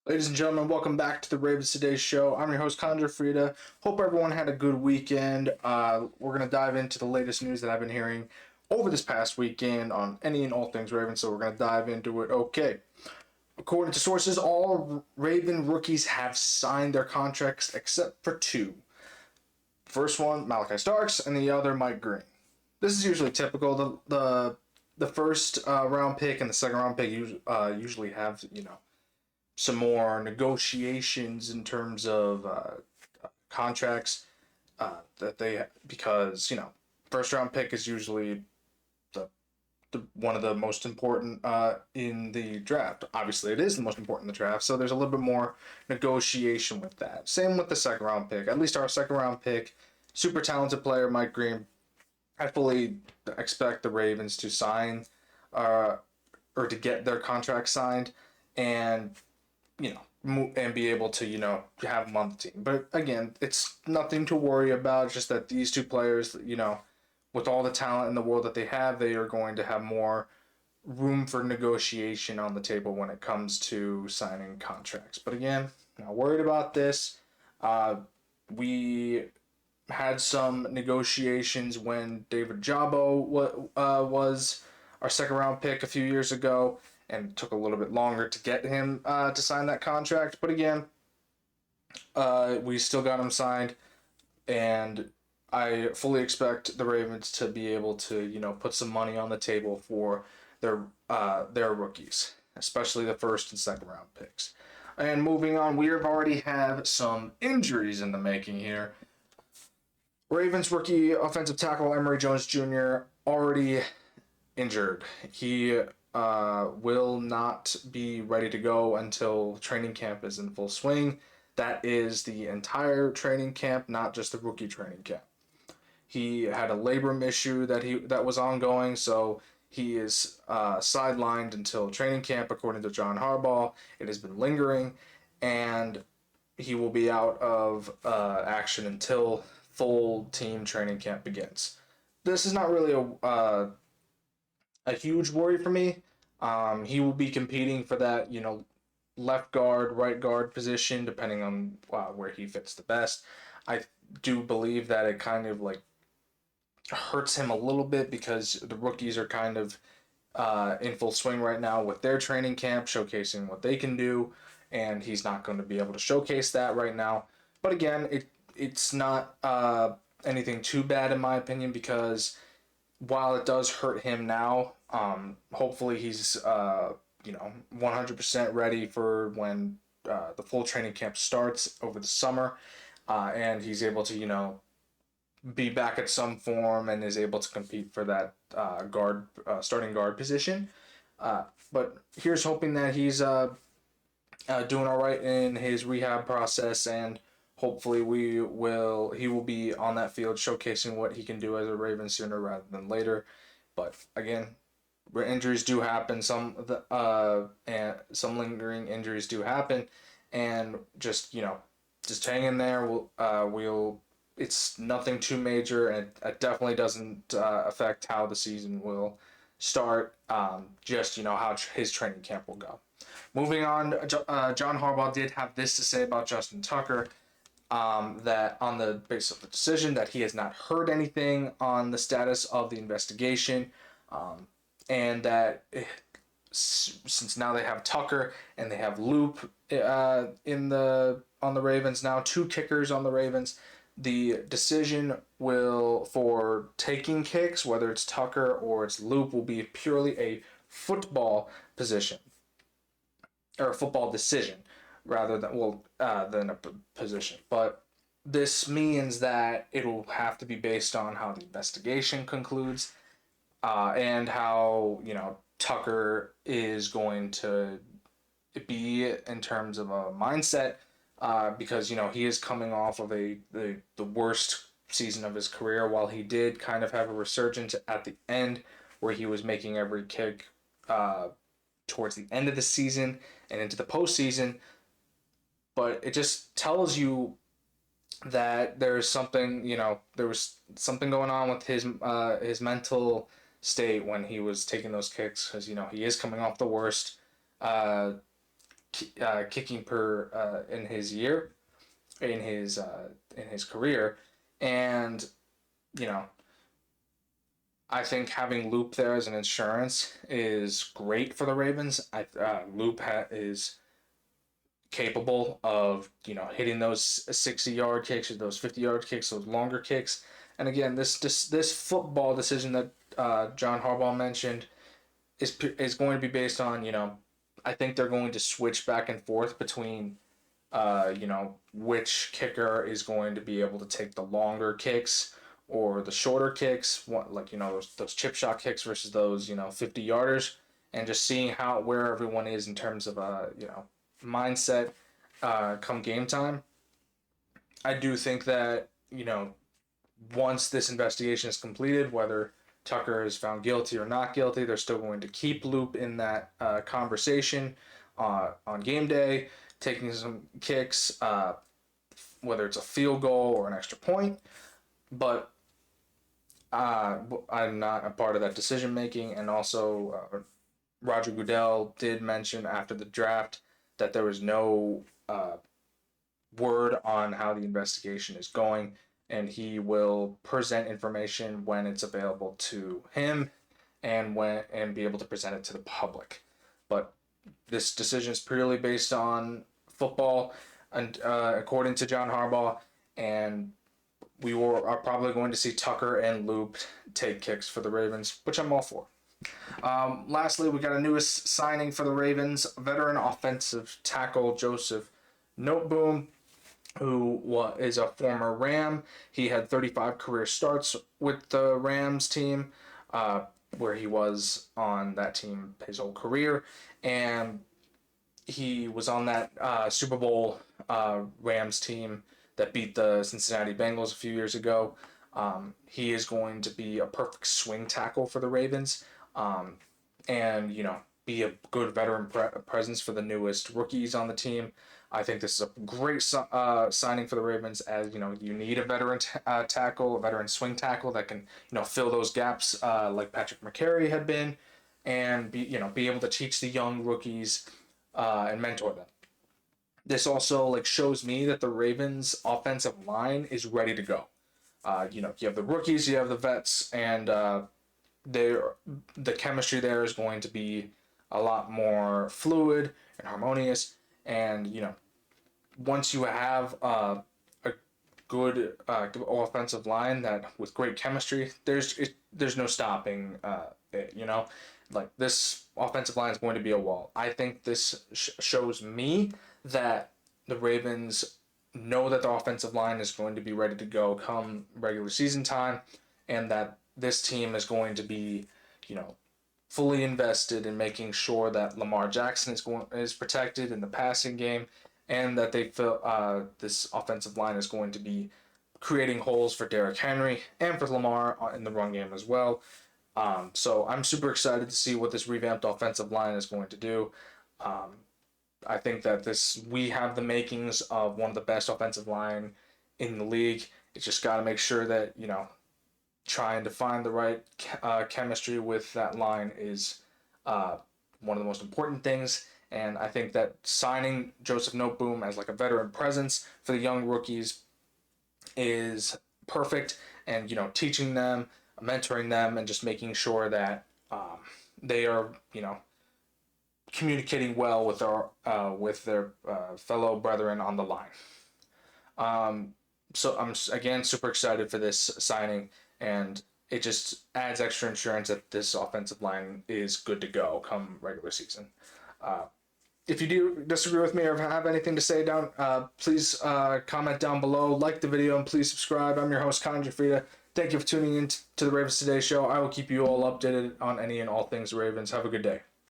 Ladies and gentlemen, welcome back to the Ravens Today show. I'm your host, Connor Gioffreda. Hope everyone had a good weekend. We're going to dive into the latest news that I've been hearing over this past weekend on any and all things Ravens, so we're going to dive into it. Okay. According to sources, all Raven rookies have signed their contracts except for two. First one, Malachi Starks, and the other, Mike Green. This is usually typical. The first round pick and the second round pick usually have, some more negotiations in terms of contracts that they because first round pick is usually the one of the most important in the draft. Obviously, it is the most important in the draft, so there's a little bit more negotiation with that. Same with the second round pick. At least our second round pick, super talented player Mike Green. I fully expect the Ravens to sign uh, or to get their contract signed and and be able to, have him on the team. But again, it's nothing to worry about. It's just that these two players, with all the talent in the world that they have, they are going to have more room for negotiation on the table when it comes to signing contracts. But again, not worried about this. We had some negotiations when David Jabo was our second round pick a few years ago, and it took a little bit longer to get him to sign that contract. But again, we still got him signed, and I fully expect the Ravens to be able to, put some money on the table for their rookies, especially the first and second round picks. And moving on, we have already have some injuries in the making here. Ravens rookie offensive tackle Emory Jones Jr. already injured. He will not be ready to go until training camp is in full swing. That is the entire training camp, not just the rookie training camp. He had a labrum issue that was ongoing, so he is sidelined until training camp, according to John Harbaugh. It has been lingering, and he will be out of action until full team training camp begins. This is not really a huge worry for me. He will be competing for that, left guard, right guard position, depending on where he fits the best. I do believe that it kind of like hurts him a little bit because the rookies are kind of in full swing right now with their training camp, showcasing what they can do, and he's not going to be able to showcase that right now. But again, it's not anything too bad in my opinion because while it does hurt him now, hopefully he's 100% ready for when the full training camp starts over the summer, and he's able to be back at some form and is able to compete for that starting guard position. But here's hoping that he's doing all right in his rehab process, and hopefully he will be on that field showcasing what he can do as a Raven sooner rather than later. But again, injuries do happen. And some lingering injuries do happen, and just hang in there. We'll it's nothing too major, and it definitely doesn't affect how the season will start. Just how his training camp will go. Moving on, John Harbaugh did have this to say about Justin Tucker. That on the basis of the decision, that he has not heard anything on the status of the investigation, and that since now they have Tucker and they have Loop on the Ravens now, two kickers on the Ravens, the decision will for taking kicks, whether it's Tucker or it's Loop, will be purely a football position or a football decision rather than a position. But this means that it'll have to be based on how the investigation concludes, and how Tucker is going to be in terms of a mindset, because he is coming off of the worst season of his career. While he did kind of have a resurgence at the end, where he was making every kick towards the end of the season and into the postseason, but it just tells you that there was something going on with his mental state when he was taking those kicks, because he is coming off the worst kicking per in his year, in his career, and you know, I think having Loop there as an insurance is great for the Ravens. Is capable of hitting those 60-yard kicks or those 50-yard kicks, those longer kicks. And again, this football decision that John Harbaugh mentioned is going to be based on I think they're going to switch back and forth between which kicker is going to be able to take the longer kicks or the shorter kicks, those chip shot kicks versus those 50-yarders, and just seeing where everyone is in terms of mindset come game time. I do think that once this investigation is completed, whether Tucker is found guilty or not guilty, they're still going to keep Loop in that conversation on game day, taking some kicks, whether it's a field goal or an extra point. But I'm not a part of that decision making. And also, Roger Goodell did mention after the draft that there was no word on how the investigation is going, and he will present information when it's available to him and be able to present it to the public. But this decision is purely based on football, and according to John Harbaugh, and are probably going to see Tucker and Loop take kicks for the Ravens, which I'm all for. Lastly, we got a newest signing for the Ravens, veteran offensive tackle Joseph Noteboom, who is a former Ram. He had 35 career starts with the Rams team, where he was on that team his whole career, and he was on that Super Bowl Rams team that beat the Cincinnati Bengals a few years ago. He is going to be a perfect swing tackle for the Ravens, and be a good veteran presence for the newest rookies on the team. I think this is a great signing for the Ravens, as you need a veteran tackle, a veteran swing tackle that can fill those gaps like Patrick McCary had been, and be able to teach the young rookies and mentor them. This also shows me that the Ravens offensive line is ready to go. You have the rookies, you have the vets, and the chemistry there is going to be a lot more fluid and harmonious. And once you have a good offensive line that with great chemistry, there's no stopping it. This offensive line is going to be a wall. I think this shows me that the Ravens know that the offensive line is going to be ready to go come regular season time, and that this team is going to be, fully invested in making sure that Lamar Jackson is protected in the passing game, and that they feel this offensive line is going to be creating holes for Derrick Henry and for Lamar in the run game as well. So I'm super excited to see what this revamped offensive line is going to do. I think that we have the makings of one of the best offensive line in the league. It's just got to make sure that, trying to find the right chemistry with that line is one of the most important things. And I think that signing Joseph Noteboom as a veteran presence for the young rookies is perfect. And, teaching them, mentoring them, and just making sure that they are, communicating well with their fellow brethren on the line. So I'm again super excited for this signing, and it just adds extra insurance that this offensive line is good to go come regular season. If you do disagree with me or have anything to say please comment down below, like the video, and please subscribe. I'm your host, Connor Gioffreda. Thank you for tuning in to the Ravens Today show. I will keep you all updated on any and all things Ravens. Have a good day.